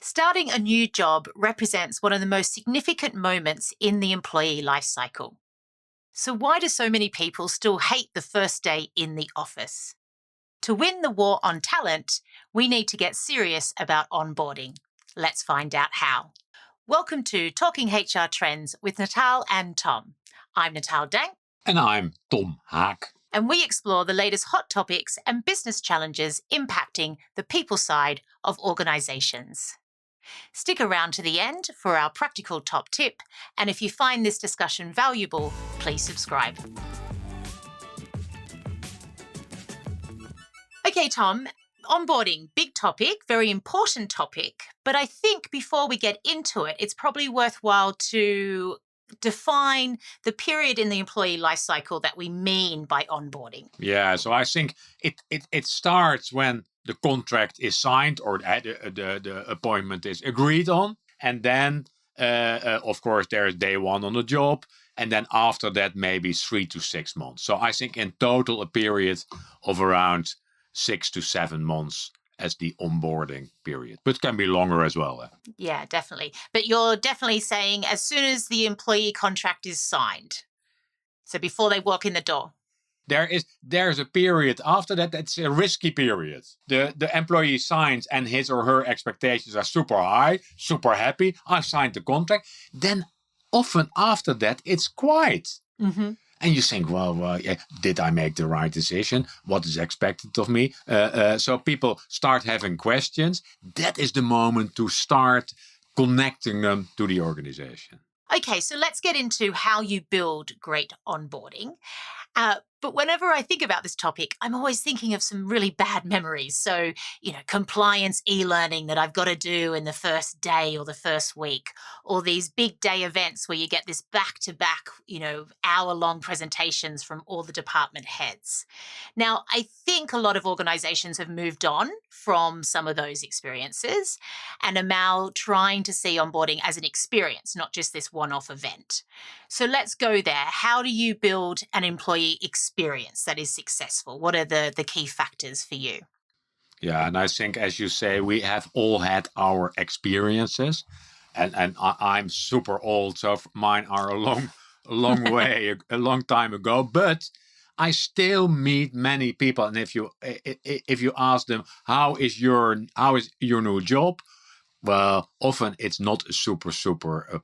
Starting a new job represents one of the most significant moments in the employee life cycle. So, why do so many people still hate the first day in the office? To win the war on talent, we need to get serious about onboarding. Let's find out how. Welcome to Talking HR Trends with Natal and Tom. I'm Natal Dank. And I'm Tom Haak. And we explore the latest hot topics and business challenges impacting the people side of organizations. Stick around to the end for our practical top tip, and if you find this discussion valuable, please subscribe. Okay, Tom, onboarding, big topic, very important topic, but I think before we get into it, it's probably worthwhile to define the period in the employee life cycle that we mean by onboarding. Yeah, so I think it starts when the contract is signed or the appointment is agreed on. And then, of course, there's day one on the job. And then after that, maybe 3 to 6 months. So I think in total, a period of around 6 to 7 months as the onboarding period, but can be longer as well. Yeah, definitely. But you're definitely saying as soon as the employee contract is signed, so before they walk in the door. There's a period after that that's a risky period. The employee signs and his or her expectations are super high, super happy. I've signed the contract. Then often after that, it's quiet. Mm-hmm. And you think, well, did I make the right decision? What is expected of me? So people start having questions. That is the moment to start connecting them to the organization. Okay, so let's get into how you build great onboarding. But whenever I think about this topic, I'm always thinking of some really bad memories. So, compliance e-learning that I've got to do in the first day or the first week, or these big day events where you get this back-to-back, hour-long presentations from all the department heads. Now, I think a lot of organizations have moved on from some of those experiences and are now trying to see onboarding as an experience, not just this one-off event. So let's go there. How do you build an employee experience that is successful? What are the key factors for you? Yeah, and I think, as you say, we have all had our experiences, and I'm super old, so mine are a long way, a long time ago. But I still meet many people, and if you ask them how is your new job, well, often it's not a super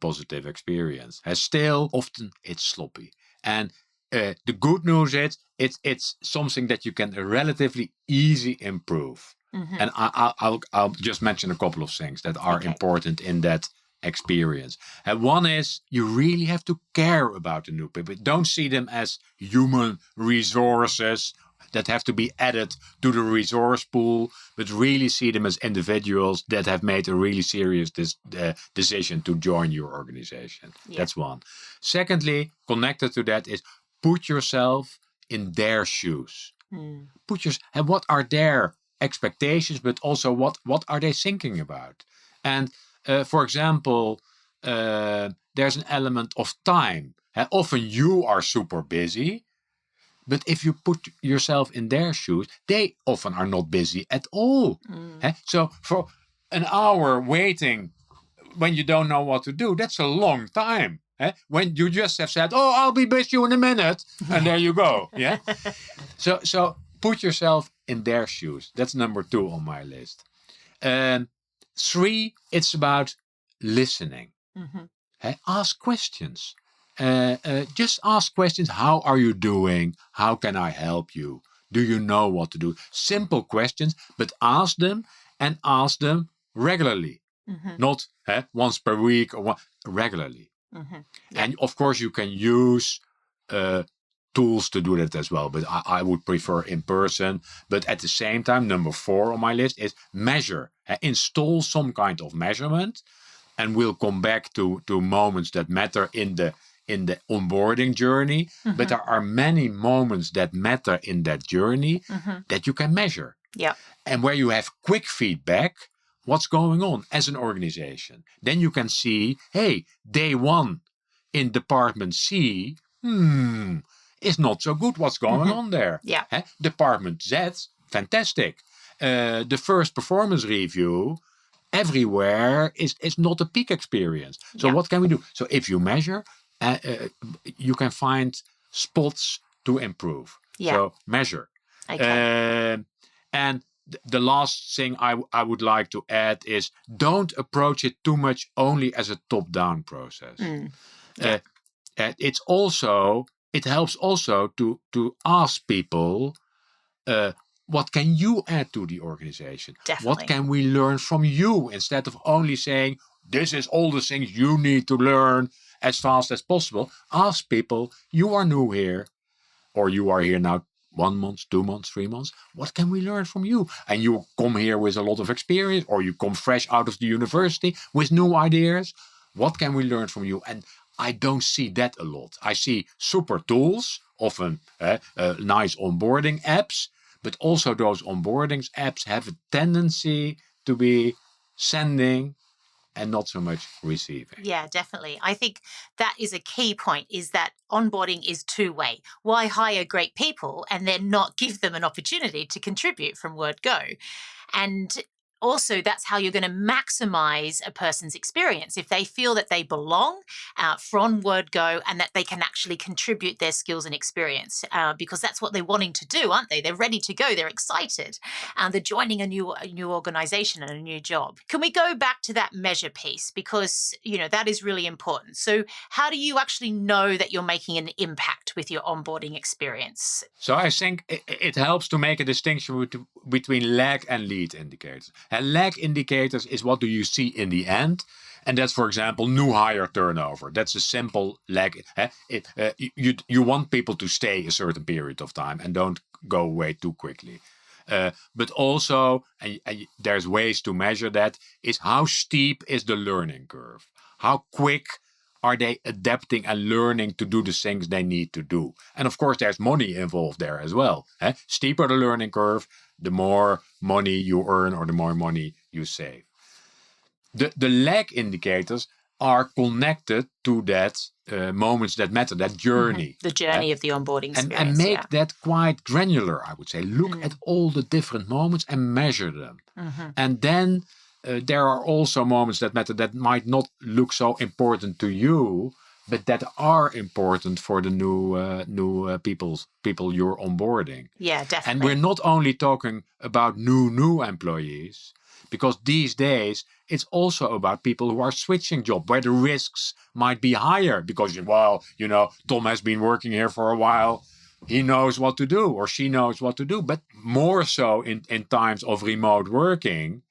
positive experience. And still, often it's sloppy. And the good news is it's something that you can relatively easy improve. Mm-hmm. And I'll just mention a couple of things that are important in that experience. And one is you really have to care about the new people. Don't see them as human resources that have to be added to the resource pool, but really see them as individuals that have made a really serious decision to join your organization. Yeah. That's one. Secondly, connected to that is put yourself in their shoes. Mm. And what are their expectations, but also what are they thinking about? And for example, there's an element of time. Often you are super busy. But if you put yourself in their shoes, they often are not busy at all. Mm. So for an hour waiting when you don't know what to do, that's a long time. When you just have said, "Oh, I'll be with you in a minute," and there you go. Yeah. So put yourself in their shoes. That's number 2 on my list. 3, it's about listening. Mm-hmm. Ask questions. Just ask questions. How are you doing? How can I help you? Do you know what to do? Simple questions, but ask them and ask them regularly. Mm-hmm. Not once per week or regularly. Mm-hmm. Yeah. And of course, you can use tools to do that as well, but I would prefer in person. But at the same time, number 4 on my list is measure. Install some kind of measurement. And we'll come back to moments that matter in the onboarding journey. Mm-hmm. But there are many moments that matter in that journey that you can measure. Yeah. And where you have quick feedback, what's going on as an organization. Then you can see, hey, day 1 in department C, is not so good. What's going on there? Yeah. Department Z, fantastic. The first performance review, everywhere is not a peak experience. So Yeah. what can we do? So if you measure, you can find spots to improve. Yeah. So measure. Okay. And the last thing I would like to add is don't approach it too much only as a top-down process. Mm. Yeah. Uh, it helps also to ask people, uh, what can you add to the organization? What Definitely. can we learn from you, instead of only saying this is all the things you need to learn as fast as possible? Ask people, you are new here, or you are here now 1 month, 2 months, 3 months. What can we learn from you? And you come here with a lot of experience, or you come fresh out of the university with new ideas. What can we learn from you? And I don't see that a lot. I see super tools, often nice onboarding apps, but also those onboarding apps have a tendency to be sending and not so much receiving. Yeah, definitely. I think that is a key point, is that onboarding is two-way. Why hire great people and then not give them an opportunity to contribute from word go? And also, that's how you're going to maximize a person's experience. If they feel that they belong from word go and that they can actually contribute their skills and experience, because that's what they're wanting to do, aren't they? They're ready to go. They're excited. They're joining a new organization and a new job. Can we go back to that measure piece? Because, that is really important. So how do you actually know that you're making an impact with your onboarding experience? So I think it helps to make a distinction between lag and lead indicators. And lag indicators is what do you see in the end. And that's, for example, new hire turnover. That's a simple lag. You want people to stay a certain period of time and don't go away too quickly. But also, and there's ways to measure that, is how steep is the learning curve? How quick are they adapting and learning to do the things they need to do? And of course, there's money involved there as well. Steeper the learning curve, the more money you earn or the more money you save. The lag indicators are connected to that moments that matter, that journey. The journey of the onboarding And experience. make Yeah. that quite granular, I would say. Look at all the different moments and measure them. And then there are also moments that matter that might not look so important to you, but that are important for the new people you're onboarding. Yeah, And definitely. we're not only talking about new employees, because these days it's also about people who are switching job, where the risks might be higher because, well, Tom has been working here for a while. He knows what to do, or she knows what to do. But more so in times of remote working,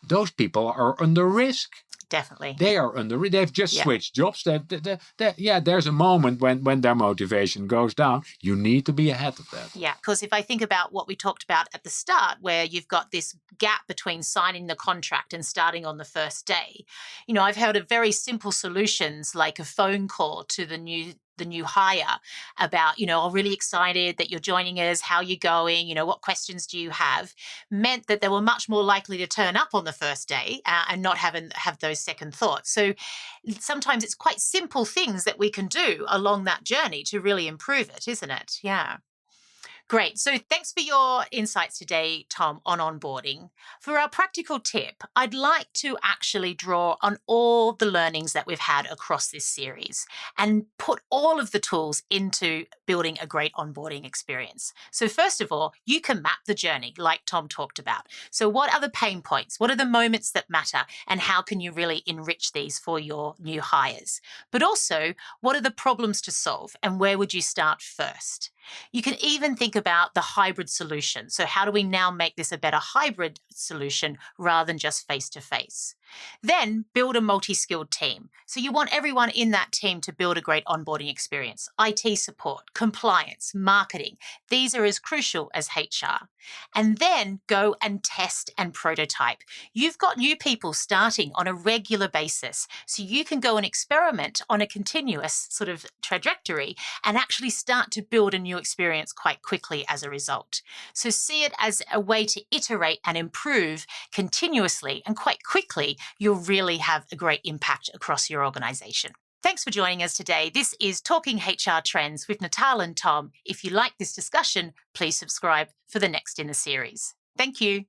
those people are under risk. Definitely. They are under. They've just switched jobs. There's a moment when their motivation goes down. You need to be ahead of that. Yeah, because if I think about what we talked about at the start, where you've got this gap between signing the contract and starting on the first day, I've heard of very simple solutions like a phone call to the new hire about, I'm really excited that you're joining us. How are you going? What questions do you have? Meant that they were much more likely to turn up on the first day and not have those second thoughts. So sometimes it's quite simple things that we can do along that journey to really improve it, isn't it? Yeah. Great. So thanks for your insights today, Tom, on onboarding. For our practical tip, I'd like to actually draw on all the learnings that we've had across this series and put all of the tools into building a great onboarding experience. So first of all, you can map the journey like Tom talked about. So what are the pain points? What are the moments that matter? And how can you really enrich these for your new hires? But also, what are the problems to solve and where would you start first? You can even think about the hybrid solution. So how do we now make this a better hybrid solution rather than just face-to-face? Then build a multi-skilled team. So you want everyone in that team to build a great onboarding experience. IT support, compliance, marketing. These are as crucial as HR. And then go and test and prototype. You've got new people starting on a regular basis. So you can go and experiment on a continuous sort of trajectory and actually start to build a new experience quite quickly as a result. So see it as a way to iterate and improve continuously, and quite quickly, you'll really have a great impact across your organization. Thanks for joining us today. This is Talking HR Trends with Natal and Tom. If you like this discussion, please subscribe for the next in the series. Thank you.